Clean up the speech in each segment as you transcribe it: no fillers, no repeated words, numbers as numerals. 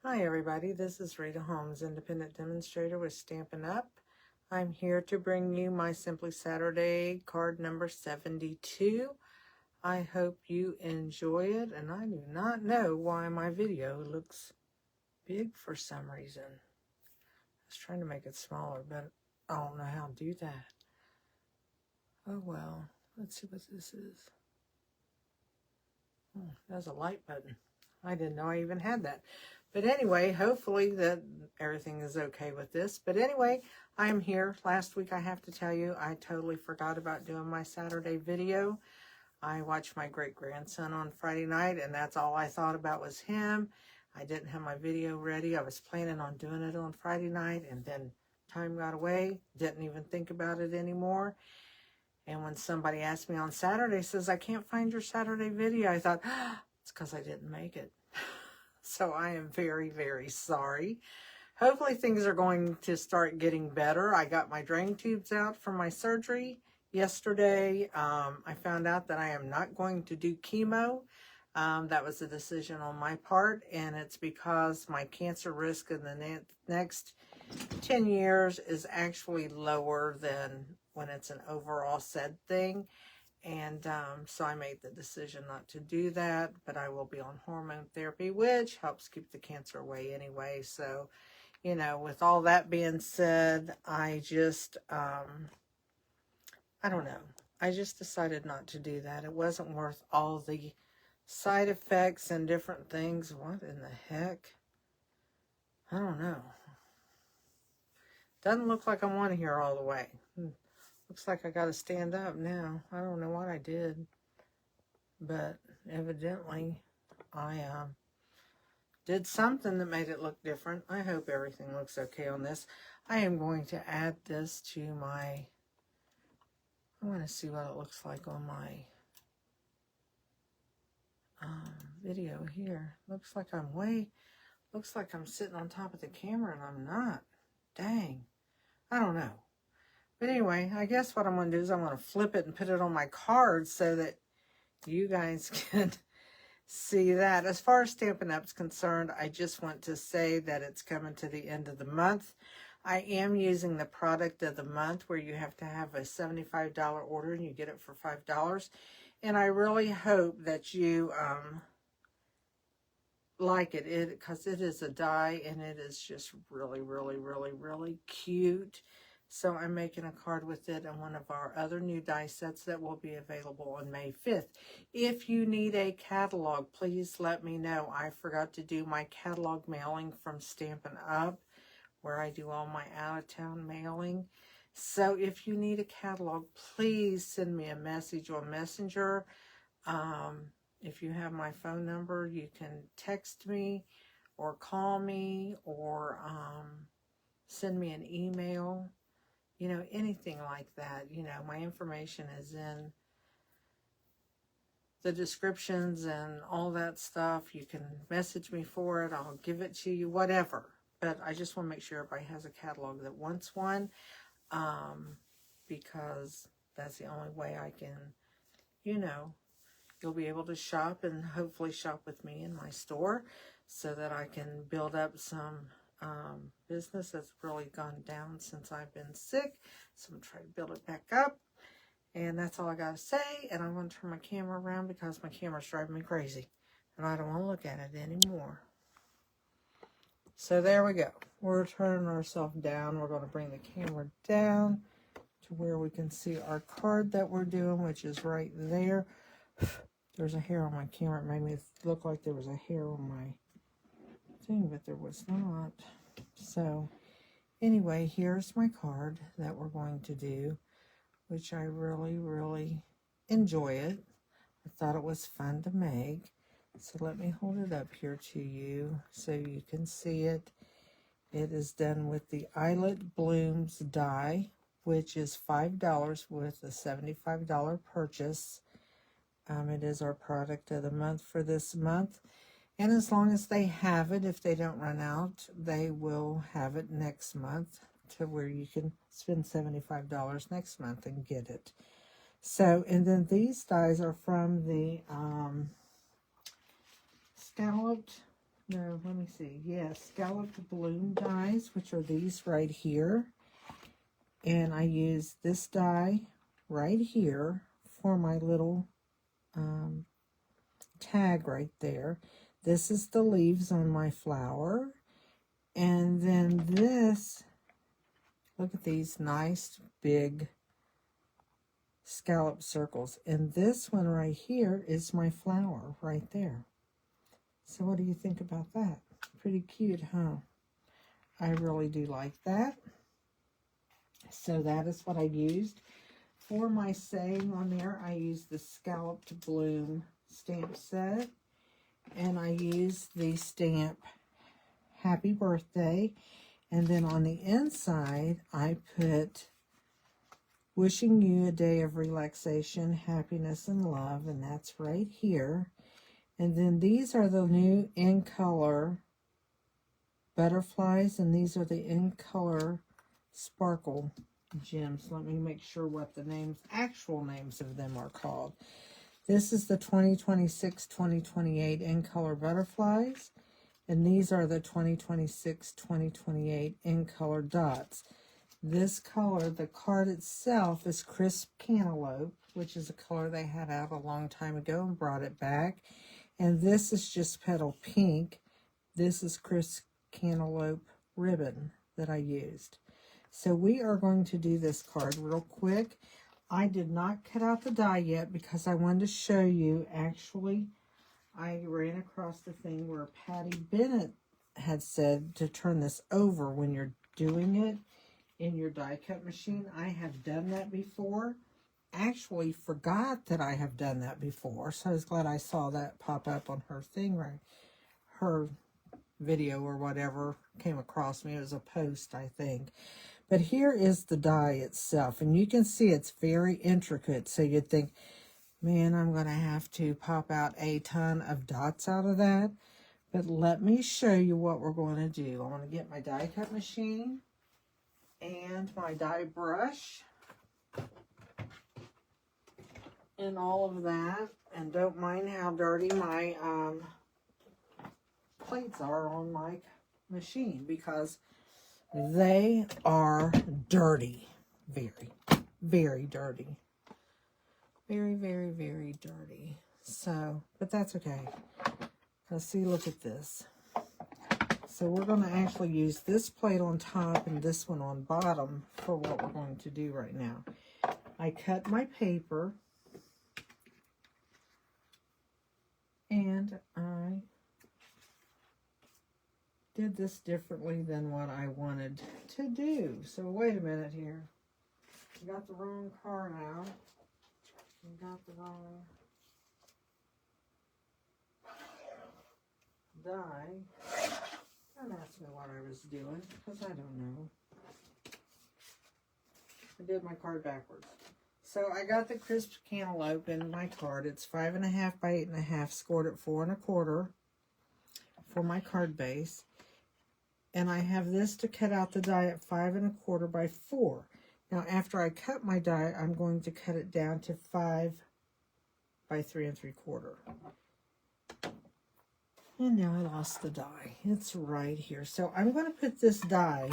Hi everybody, this is Rita Holmes, independent demonstrator with Stampin' Up. I'm here to bring you my Simply Saturday card number 72. I hope you enjoy it, and I do not know why my video looks big for some reason. I was trying to make it smaller, but I don't know how to do that. Oh well, let's see what this is. Oh, there's a light button. I didn't know I even had that. But anyway, hopefully that everything is okay with this. But anyway, I am here. Last week, I have to tell you, I totally forgot about doing my Saturday video. I watched my great-grandson on Friday night, and that's all I thought about was him. I didn't have my video ready. I was planning on doing it on Friday night, and then time got away. Didn't even think about it anymore. And when somebody asked me on Saturday, says, I can't find your Saturday video, I thought, it's because I didn't make it. So I am very, very sorry. Hopefully things are going to start getting better. I got my drain tubes out from my surgery yesterday. I found out that I am not going to do chemo. That was a decision on my part, and it's because my cancer risk in the next 10 years is actually lower than when it's an overall said thing. And so I made the decision not to do that, but I will be on hormone therapy, which helps keep the cancer away anyway. So, you know, with all that being said, I just, I don't know. I just decided not to do that. It wasn't worth all the side effects and different things. What in the heck? I don't know. Doesn't look like I'm on here all the way. Looks like I got to stand up now. I don't know what I did, but evidently I did something that made it look different. I hope everything looks okay on this. I am going to add this to my, I want to see what it looks like on my video here. Looks like I'm sitting on top of the camera and I'm not. Dang. I don't know. But anyway, I guess what I'm going to do is I'm going to flip it and put it on my card so that you guys can see that. As far as Stampin' Up's concerned, I just want to say that it's coming to the end of the month. I am using the product of the month where you have to have a $75 order and you get it for $5. And I really hope that you like it because it is a die and it is just really, really, really, really cute. So I'm making a card with it and one of our other new die sets that will be available on May 5th. If you need a catalog, please let me know. I forgot to do my catalog mailing from Stampin' Up, where I do all my out-of-town mailing. So if you need a catalog, please send me a message on Messenger. If you have my phone number, you can text me or call me or send me an email. You know, anything like that. You know, my information is in the descriptions and all that stuff. You can message me for it. I'll give it to you, whatever. But I just want to make sure everybody has a catalog that wants one, because that's the only way I can, you know, you'll be able to shop and hopefully shop with me in my store so that I can build up some business that's really gone down since I've been sick. So I'm trying to build it back up. And that's all I got to say. And I'm going to turn my camera around because my camera's driving me crazy. And I don't want to look at it anymore. So there we go. We're turning ourselves down. We're going to bring the camera down to where we can see our card that we're doing, which is right there. There's a hair on my camera. It made me look like there was a hair on my thing, but there was not. So anyway, here's my card that we're going to do, which I really, really enjoy it. I thought it was fun to make. So let me hold it up here to you so you can see it. It is done with the Eyelet Blooms die, which is $5 with a $75 purchase. It is our product of the month for this month. And as long as they have it, if they don't run out, they will have it next month to where you can spend $75 next month and get it. So, and then these dies are from the scalloped no, let me see. Yes, scalloped balloon dies, which are these right here. And I use this die right here for my little tag right there. This is the leaves on my flower. And then this, look at these nice big scallop circles. And this one right here is my flower right there. So what do you think about that? Pretty cute, huh? I really do like that. So that is what I used. For my saying on there, I used the Scalloped Bloom stamp set. And I used the stamp Happy Birthday. And then on the inside, I put Wishing You a Day of Relaxation, Happiness, and Love. And that's right here. And then these are the new in color butterflies. And these are the in color sparkle gems. Let me make sure what the names, actual names of them are called. This is the 2026-2028 in color butterflies, and these are the 2026-2028 in color dots. This color, the card itself, is Crisp Cantaloupe, which is a color they had out a long time ago and brought it back. And this is just Petal Pink. This is Crisp Cantaloupe ribbon that I used. So we are going to do this card real quick. I did not cut out the die yet because I wanted to show you. Actually, I ran across the thing where Patty Bennett had said to turn this over when you're doing it in your die cut machine. I have done that before. Actually forgot that I have done that before. So I was glad I saw that pop up on her thing, right? Her video or whatever came across me. It was a post, I think. But here is the die itself, and you can see it's very intricate. So you'd think, man, I'm going to have to pop out a ton of dots out of that. But let me show you what we're going to do. I'm going to get my die cut machine and my die brush and all of that. And don't mind how dirty my plates are on my machine, because they are dirty. Very, very dirty. Very, very, very dirty. So, but that's okay. Because see, look at this. So we're going to actually use this plate on top and this one on bottom for what we're going to do right now. I cut my paper. And I did this differently than what I wanted to do. So wait a minute here. I got the wrong card out. I got the wrong die. Don't ask me what I was doing, because I don't know. I did my card backwards. So I got the Crisp Cantaloupe in my card. It's 5.5 by 8.5, scored at 4 1/4 for my card base. And I have this to cut out the die at 5 1/4 by 4. Now after I cut my die, I'm going to cut it down to 5 by 3 3/4. And now I lost the die. It's right here. So I'm going to put this die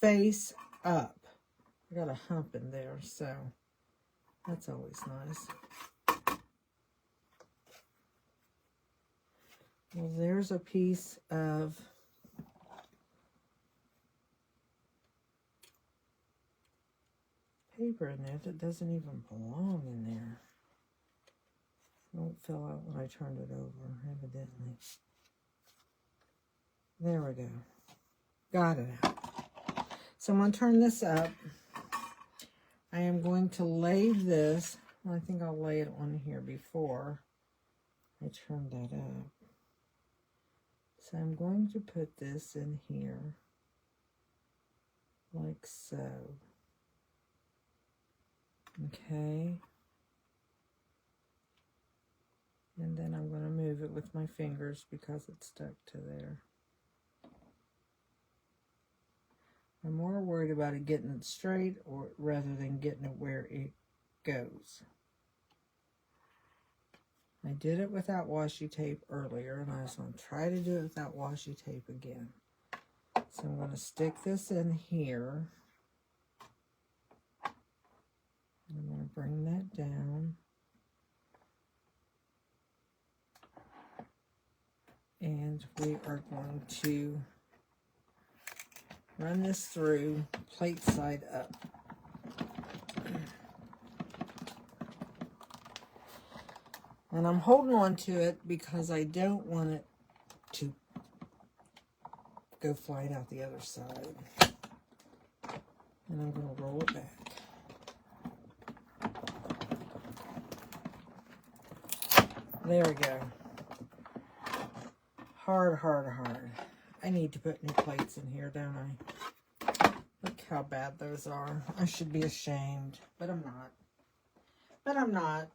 face up. I got a hump in there, so that's always nice. Well, there's a piece of paper in there that doesn't even belong in there. It won't fill out when I turned it over, evidently. There we go. Got it out. So I'm going to turn this up. I am going to lay this. Well, I think I'll lay it on here before I turn that up. So I'm going to put this in here like so. Okay. And then I'm going to move it with my fingers because it's stuck to there. I'm more worried about it getting it straight or rather than getting it where it goes. I did it without washi tape earlier, and I was going to try to do it without washi tape again. So I'm going to stick this in here. I'm going to bring that down. And we are going to run this through plate side up. And I'm holding on to it because I don't want it to go flying out the other side. And I'm going to roll it back. There we go. Hard, hard, hard. I need to put new plates in here, don't I? Look how bad those are. I should be ashamed, but I'm not. But I'm not.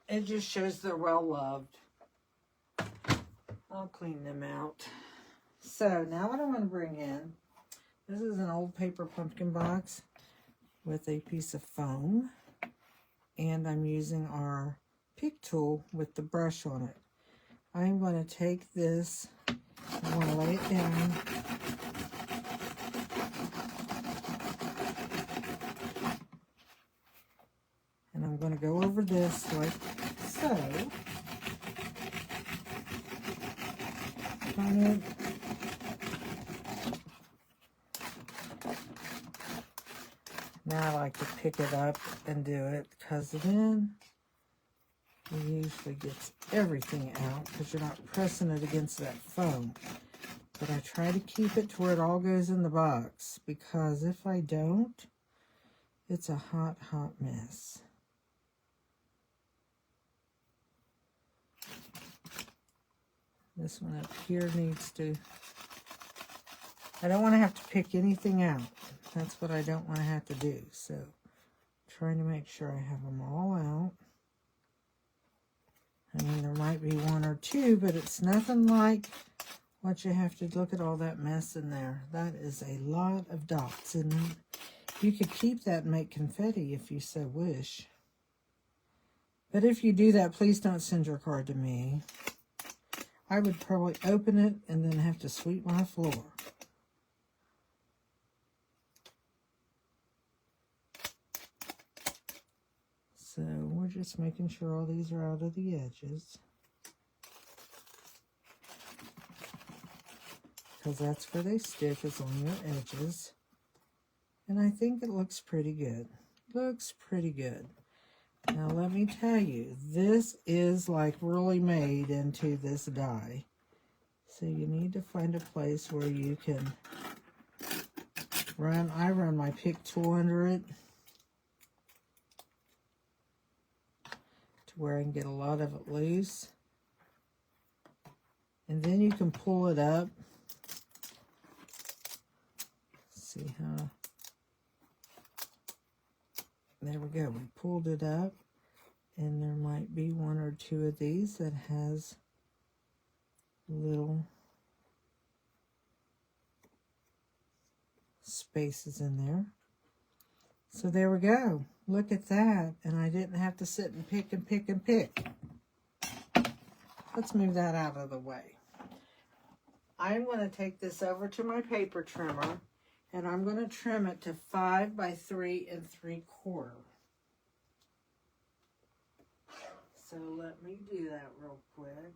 It just shows they're well loved. I'll clean them out. So now what I want to bring in, this is an old paper pumpkin box with a piece of foam. And I'm using our pick tool with the brush on it. I'm going to take this, I want to lay it down. And I'm going to go over this like so. Now I like to pick it up and do it, because then it usually gets everything out because you're not pressing it against that foam. But I try to keep it to where it all goes in the box, because if I don't, it's a hot, hot mess. This one up here needs to, I don't want to have to pick anything out. That's what I don't want to have to do. So, trying to make sure I have them all out. I mean, there might be one or two, but it's nothing like what you have to look at all that mess in there. That is a lot of dots in there. You could keep that and make confetti if you so wish. But if you do that, please don't send your card to me. I would probably open it and then have to sweep my floor. So we're just making sure all these are out of the edges, because that's where they stick, is on your edges. And I think it looks pretty good. Looks pretty good. Now let me tell you, this is like really made into this die. So you need to find a place where you can run, I run my pick tool under it, where I can get a lot of it loose. And then you can pull it up. See how, there we go. We pulled it up, and there might be one or two of these that has little spaces in there. So there we go. Look at that. And I didn't have to sit and pick and pick and pick. Let's move that out of the way. I'm going to take this over to my paper trimmer, and I'm going to trim it to 5 by 3 3/4. So let me do that real quick.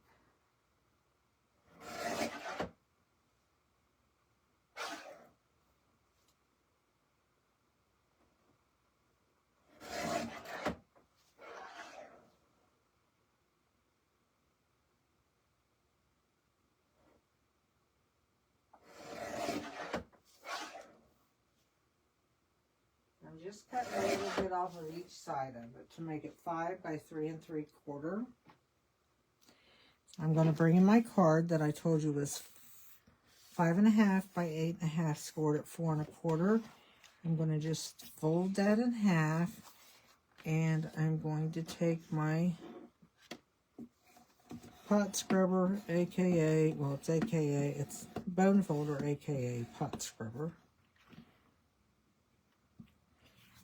Just cutting a little bit off of each side of it to make it 5 by 3 3/4. I'm going to bring in my card that I told you was 5.5 by 8.5, scored at 4 1/4. I'm going to just fold that in half, and I'm going to take my pot scrubber, aka, well, it's aka, it's bone folder, aka pot scrubber.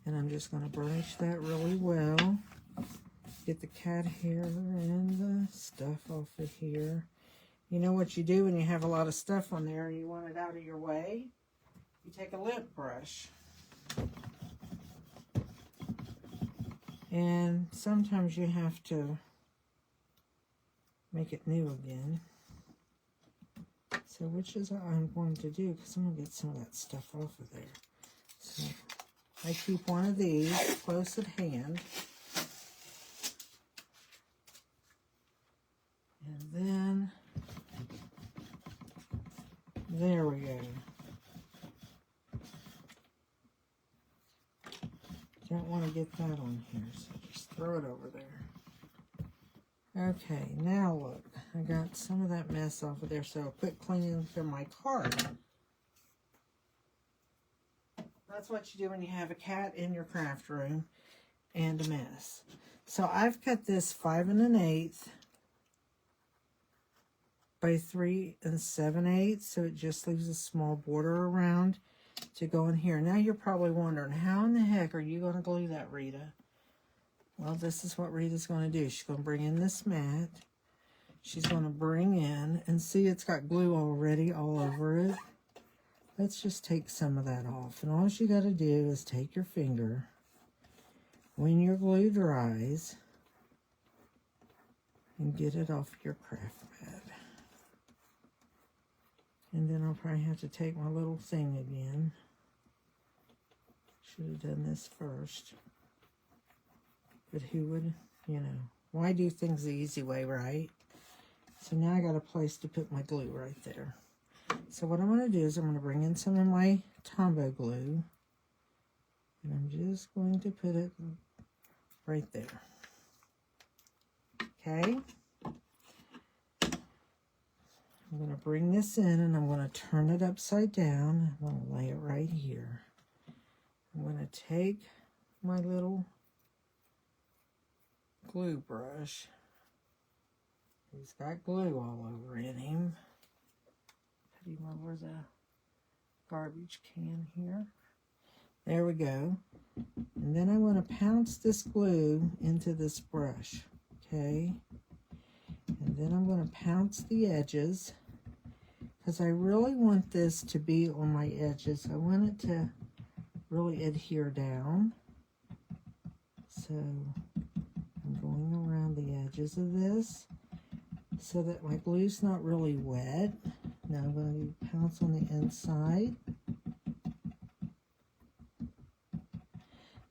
And I'm just going to burnish that really well. Get the cat hair and the stuff off of here. You know what you do when you have a lot of stuff on there and you want it out of your way? You take a lint brush. And sometimes you have to make it new again. So which is what I'm going to do, because I'm going to get some of that stuff off of there. So I keep one of these close at hand. And then, there we go. Don't want to get that on here, so just throw it over there. Okay, now look, I got some of that mess off of there, so I'll quit cleaning through my card. That's what you do when you have a cat in your craft room and a mess. So I've cut this 5 1/8 by 3 7/8, so it just leaves a small border around to go in here. Now you're probably wondering, how in the heck are you going to glue that, Rita? Well, this is what Rita's going to do. She's going to bring in this mat. She's going to bring in, and see, it's got glue already all over it. Let's just take some of that off. And all you got to do is take your finger, when your glue dries, and get it off your craft mat. And then I'll probably have to take my little thing again. Should have done this first. But who would, you know, why do things the easy way, right? So now I got a place to put my glue right there. So what I'm going to do is I'm going to bring in some of my Tombow glue. And I'm just going to put it right there. Okay. I'm going to bring this in and I'm going to turn it upside down. I'm going to lay it right here. I'm going to take my little glue brush. He's got glue all over in him. Put him over the garbage can here. There we go. And then I want to pounce this glue into this brush. Okay. And then I'm going to pounce the edges, because I really want this to be on my edges. I want it to really adhere down. So I'm going around the edges of this so that my glue's not really wet. Now I'm going to pounce on the inside.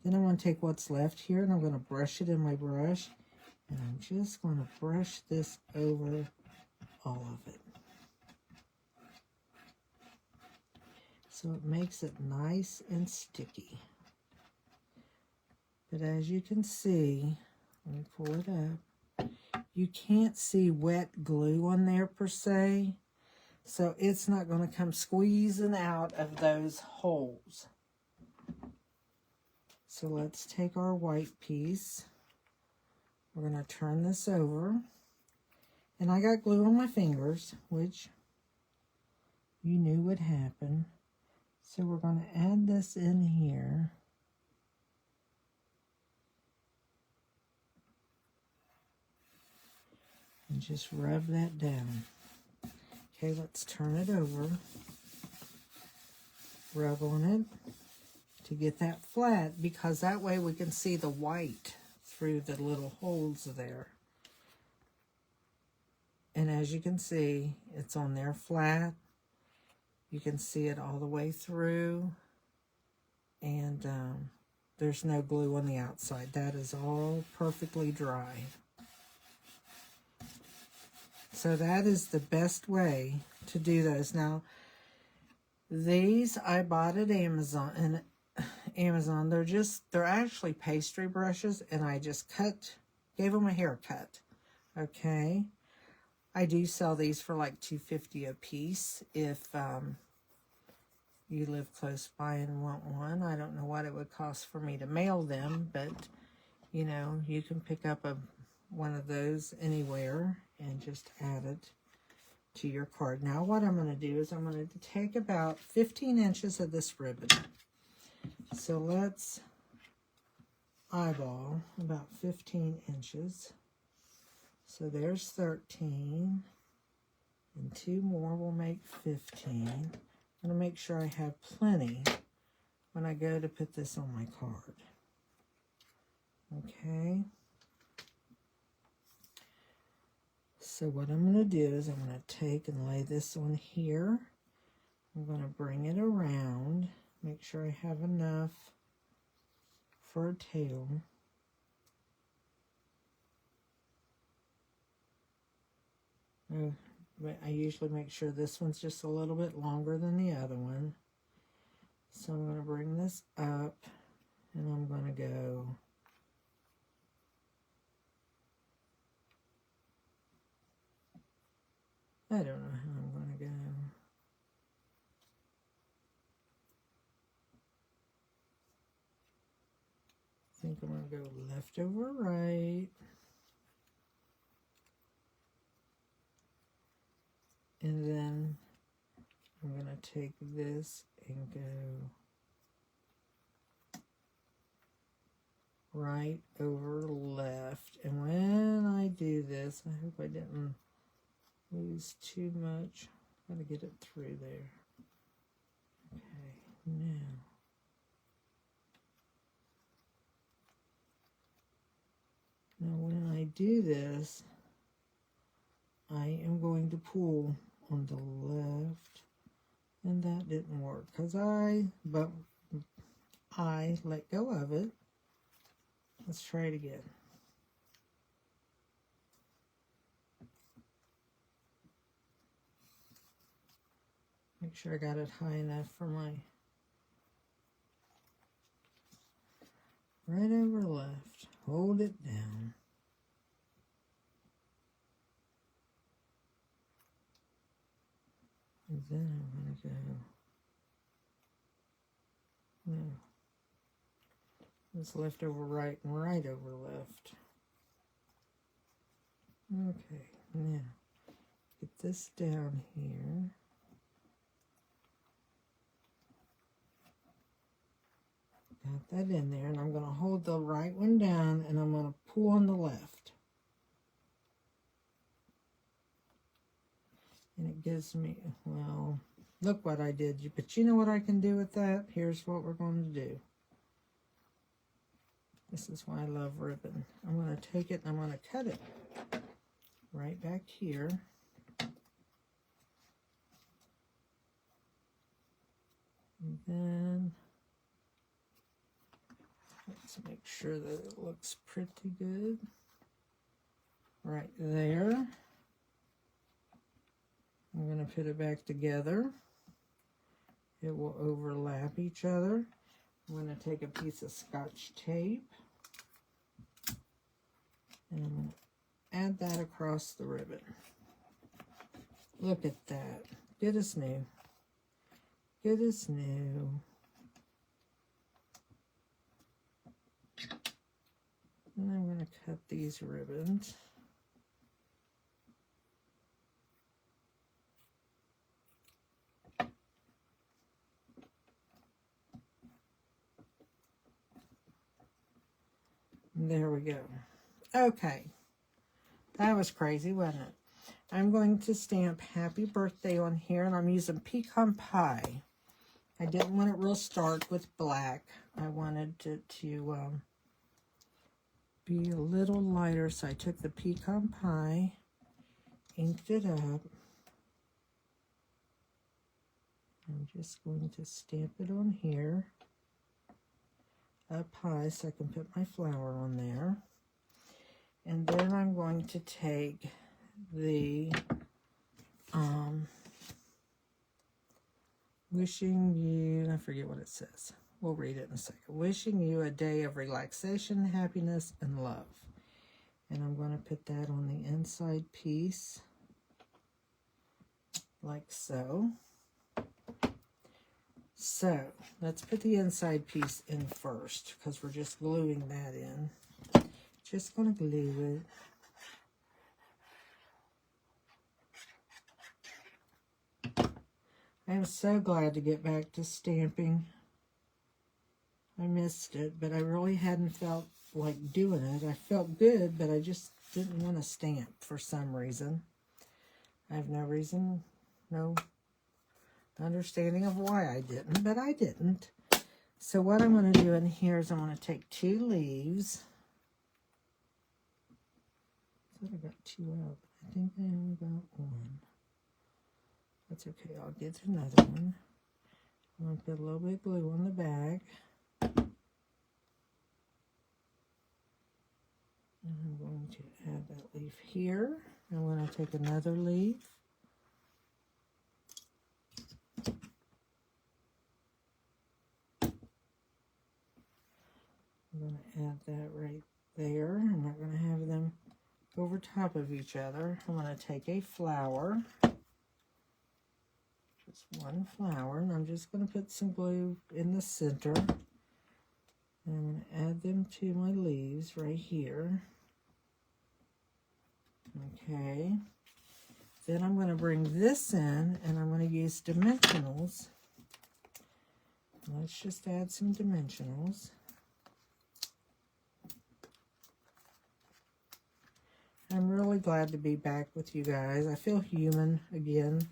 Then I'm going to take what's left here and I'm going to brush it in my brush. And I'm just going to brush this over all of it. So it makes it nice and sticky. But as you can see, let me pull it up, you can't see wet glue on there per se. So it's not going to come squeezing out of those holes. So let's take our white piece. We're going to turn this over. And I got glue on my fingers, which you knew would happen. So we're going to add this in here. And just rub that down. Okay, let's turn it over. Rub on it to get that flat, because that way we can see the white through the little holes there. And as you can see, it's on there flat. You can see it all the way through. And there's no glue on the outside. That is all perfectly dry. So that is the best way to do those. Now, these I bought at Amazon. And they're actually pastry brushes, and I just gave them a haircut. Okay. I do sell these for like $2.50 a piece if you live close by and want one. I don't know what it would cost for me to mail them, but you know, you can pick up one of those anywhere and just add it to your card. Now what I'm going to do is I'm going to take about 15 inches of this ribbon. So eyeball, about 15 inches. So there's 13, and 2 more will make 15. I'm going to make sure I have plenty when I go to put this on my card. Okay. So what I'm going to do is I'm going to take and lay this on here. I'm going to bring it around, make sure I have enough for a tail. But I usually make sure this one's just a little bit longer than the other one. So I'm going to bring this up, and I'm going to go I don't know how I'm going to go. I think I'm going to go left over right. And then I'm going to take this and go right over left. And when I do this, I hope I didn't lose too much. Got to get it through there. Okay, now when I do this, I am going to pull on the left, and that didn't work because I let go of it. Let's try it again. Make sure I got it high enough for my right over left. Hold it down. And then I'm going to go, no, it's left over right and right over left. Okay, now get this down here. Got that in there, and I'm going to hold the right one down, and I'm going to pull on the left. And it gives me, well, look what I did. But you know what I can do with that? Here's what we're going to do. This is why I love ribbon. I'm going to take it and I'm going to cut it right back here. And then let's make sure that it looks pretty good. Right there. I'm going to put it back together. It will overlap each other. I'm going to take a piece of Scotch tape, and I'm going to add that across the ribbon. Look at that. Good as new. Good as new. And I'm going to cut these ribbons. There we go. Okay. That was crazy, wasn't it? I'm going to stamp happy birthday on here, and I'm using pecan pie. I didn't want it real stark with black. I wanted it to be a little lighter, so I took the pecan pie, inked it up. I'm just going to stamp it on here up high so I can put my flower on there. And then I'm going to take the wishing you, I forget what it says. We'll read it in a second. Wishing you a day of relaxation, happiness, and love. And I'm going to put that on the inside piece, like so. So, let's put the inside piece in first, because we're just gluing that in. Just going to glue it. I am so glad to get back to stamping. I missed it, but I really hadn't felt like doing it. I felt good, but I just didn't want to stamp for some reason. I have no reason, no understanding of why I didn't, but I didn't. So what I'm going to do in here is I'm going to take 2 leaves. I thought I got 2 out. I think I only got 1. That's okay. I'll get another one. I'm going to put a little bit of glue on the back. And I'm going to add that leaf here. I'm going to take another leaf. I'm going to add that right there. I'm not going to have them over top of each other. I'm going to take a flower, just 1 flower, and I'm just going to put some glue in the center. And I'm going to add them to my leaves right here. Okay. Then I'm going to bring this in, and I'm going to use dimensionals. Let's just add some dimensionals. I'm really glad to be back with you guys. I feel human again.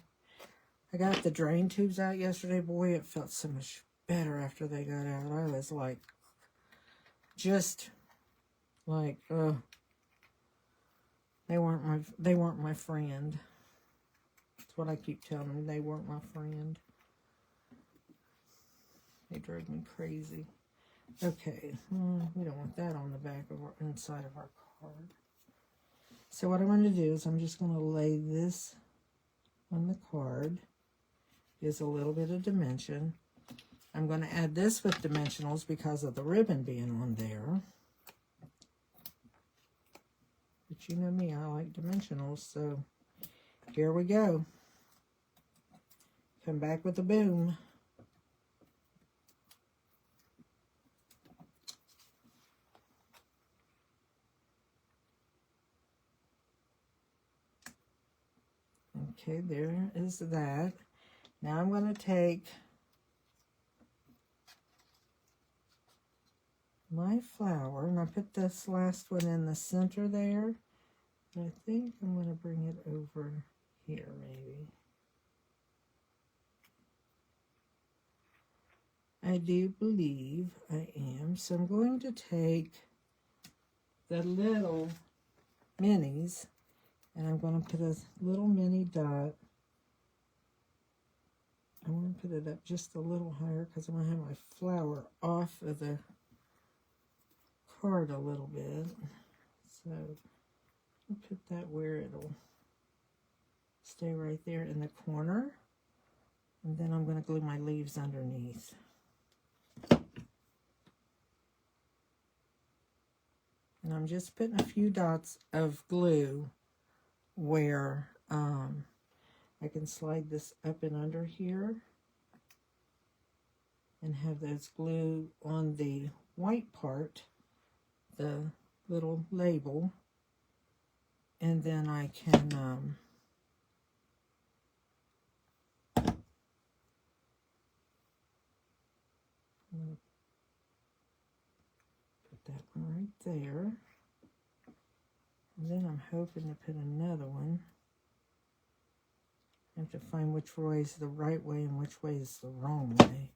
I got the drain tubes out yesterday. Boy, it felt so much better after they got out. I was like, just like, they weren't my friend. That's what I keep telling them. They weren't my friend. They drove me crazy. Okay, we don't want that on the back of our inside of our card. So what I'm going to do is I'm just going to lay this on the card. Gives a little bit of dimension. I'm going to add this with dimensionals because of the ribbon being on there. But you know me, I like dimensionals, so here we go. Come back with a boom. Okay, there is that. Now I'm going to take my flower, and I put this last one in the center there. And I think I'm going to bring it over here, maybe. I do believe I am. So I'm going to take the little minis, and I'm going to put a little mini dot. I want to put it up just a little higher because I'm going to have my flower off of the card a little bit. So I'll put that where it'll stay right there in the corner. And then I'm going to glue my leaves underneath. And I'm just putting a few dots of glue where I can slide this up and under here and have those glue on the white part, the little label, and then I can put that one right there. And then I'm hoping to put another one. I have to find which way is the right way and which way is the wrong way.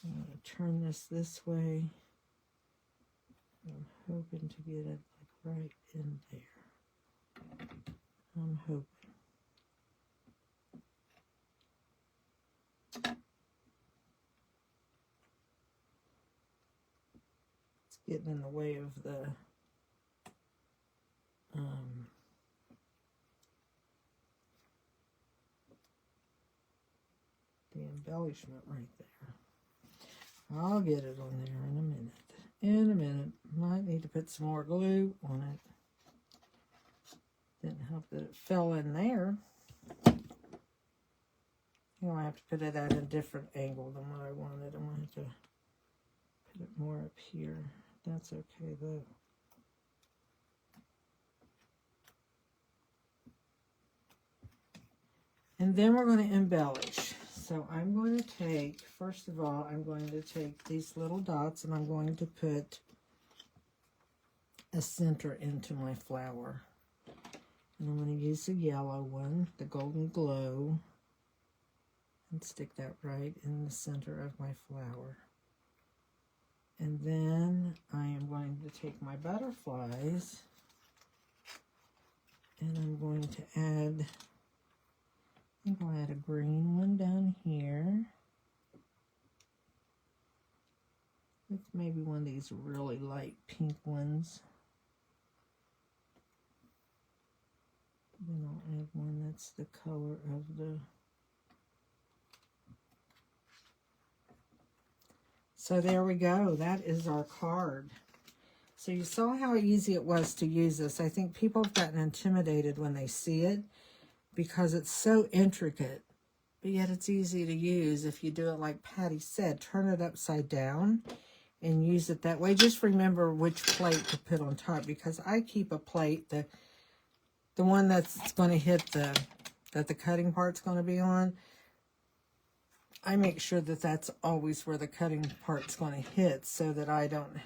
I'm going to turn this way. I'm hoping to get it like right in there. I'm hoping. It's getting in the way of the embellishment right there. I'll get it on there in a minute. In a minute. Might need to put some more glue on it. Didn't help that it fell in there. You know, I have to put it at a different angle than what I wanted. I'm going to have to put it more up here. That's okay though. And then we're going to embellish. so I'm going to take, first of all, I'm going to take these little dots and I'm going to put a center into my flower. And I'm going to use the yellow one, the Golden Glow, and stick that right in the center of my flower. And then I am going to take my butterflies and I'm going to add, I think I'll add a green one down here. With maybe one of these really light pink ones. Then I'll add one that's the color of the... So there we go. That is our card. So you saw how easy it was to use this. I think people have gotten intimidated when they see it because it's so intricate. But yet it's easy to use if you do it like Patty said. Turn it upside down and use it that way. Just remember which plate to put on top, because I keep a plate, the one that's going to hit that the cutting part's going to be on. I make sure that that's always where the cutting part's going to hit so that I don't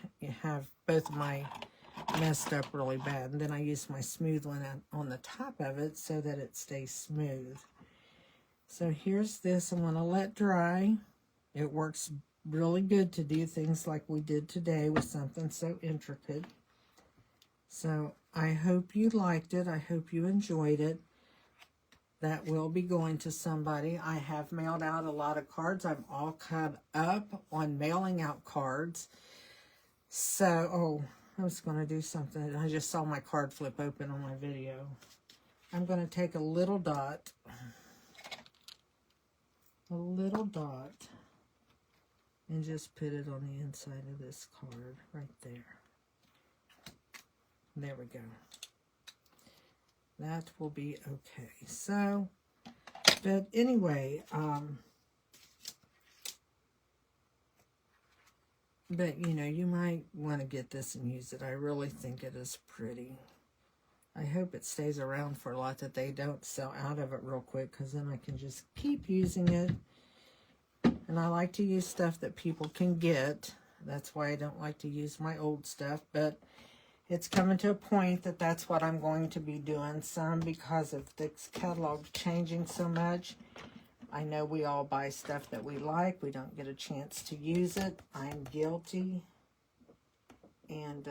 have both of my messed up really bad. And then I use my smooth one on the top of it so that it stays smooth. So here's this. I'm going to let dry. It works really good to do things like we did today with something so intricate. So I hope you liked it. I hope you enjoyed it. That will be going to somebody. I have mailed out a lot of cards. I'm all caught up on mailing out cards. So, oh, I was going to do something. I just saw my card flip open on my video. I'm going to take a little dot, and just put it on the inside of this card right there. There we go. That will be okay. So, but anyway, but you know, you might want to get this and use it. I really think it is pretty. I hope it stays around for a lot, that they don't sell out of it real quick, because then I can just keep using it. And I like to use stuff that people can get. That's why I don't like to use my old stuff, but it's coming to a point that that's what I'm going to be doing some, because of this catalog changing so much. I know we all buy stuff that we like. We don't get a chance to use it. I'm guilty. And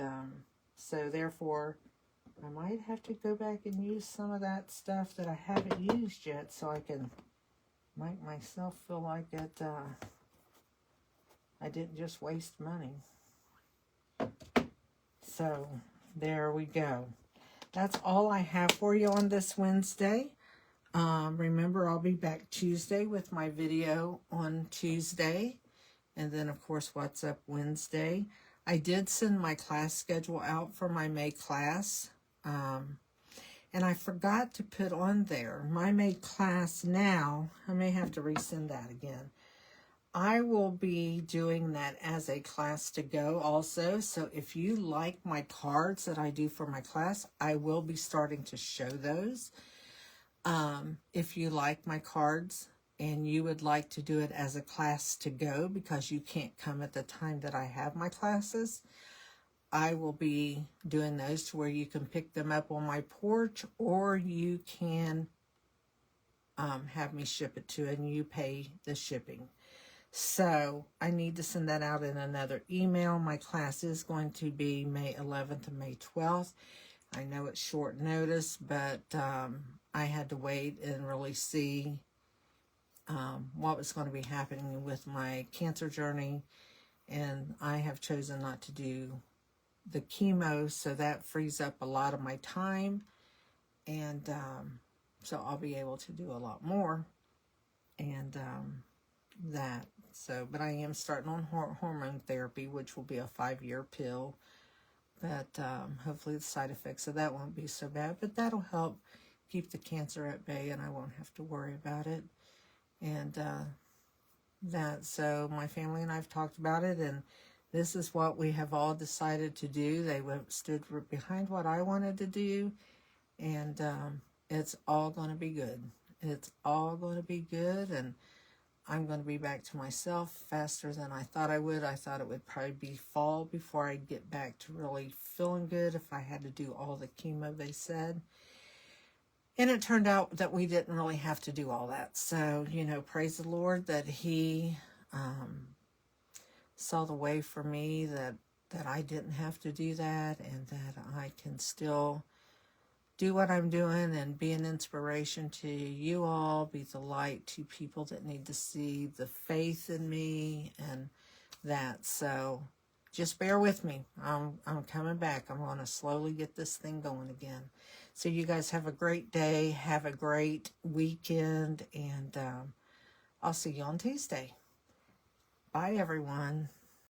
so therefore, I might have to go back and use some of that stuff that I haven't used yet, so I can make myself feel like it, I didn't just waste money. So, there we go. That's all I have for you on this Wednesday. Remember, I'll be back Tuesday with my video on Tuesday. And then, of course, What's Up Wednesday. I did send my class schedule out for my May class. And I forgot to put on there my May class now. I may have to resend that again. I will be doing that as a class to go also. So if you like my cards that I do for my class, I will be starting to show those. If you like my cards and you would like to do it as a class to go because you can't come at the time that I have my classes, I will be doing those to where you can pick them up on my porch, or you can have me ship it to you and you pay the shipping. So I need to send that out in another email. My class is going to be May 11th and May 12th. I know it's short notice, but I had to wait and really see what was going to be happening with my cancer journey. And I have chosen not to do the chemo, so that frees up a lot of my time. And so I'll be able to do a lot more. And that. So, but I am starting on hormone therapy, which will be a 5-year pill. But hopefully the side effects of that won't be so bad. But that'll help keep the cancer at bay, and I won't have to worry about it. And so my family and I have talked about it, and this is what we have all decided to do. They stood behind what I wanted to do, and it's all going to be good. It's all going to be good, and I'm going to be back to myself faster than I thought I would. I thought it would probably be fall before I'd get back to really feeling good if I had to do all the chemo they said. And it turned out that we didn't really have to do all that. So, you know, praise the Lord that He saw the way for me, that I didn't have to do that, and that I can still do what I'm doing and be an inspiration to you all, be the light to people that need to see the faith in me and that. So just bear with me. I'm coming back. I'm going to slowly get this thing going again. So you guys have a great day. Have a great weekend. And I'll see you on Tuesday. Bye, everyone.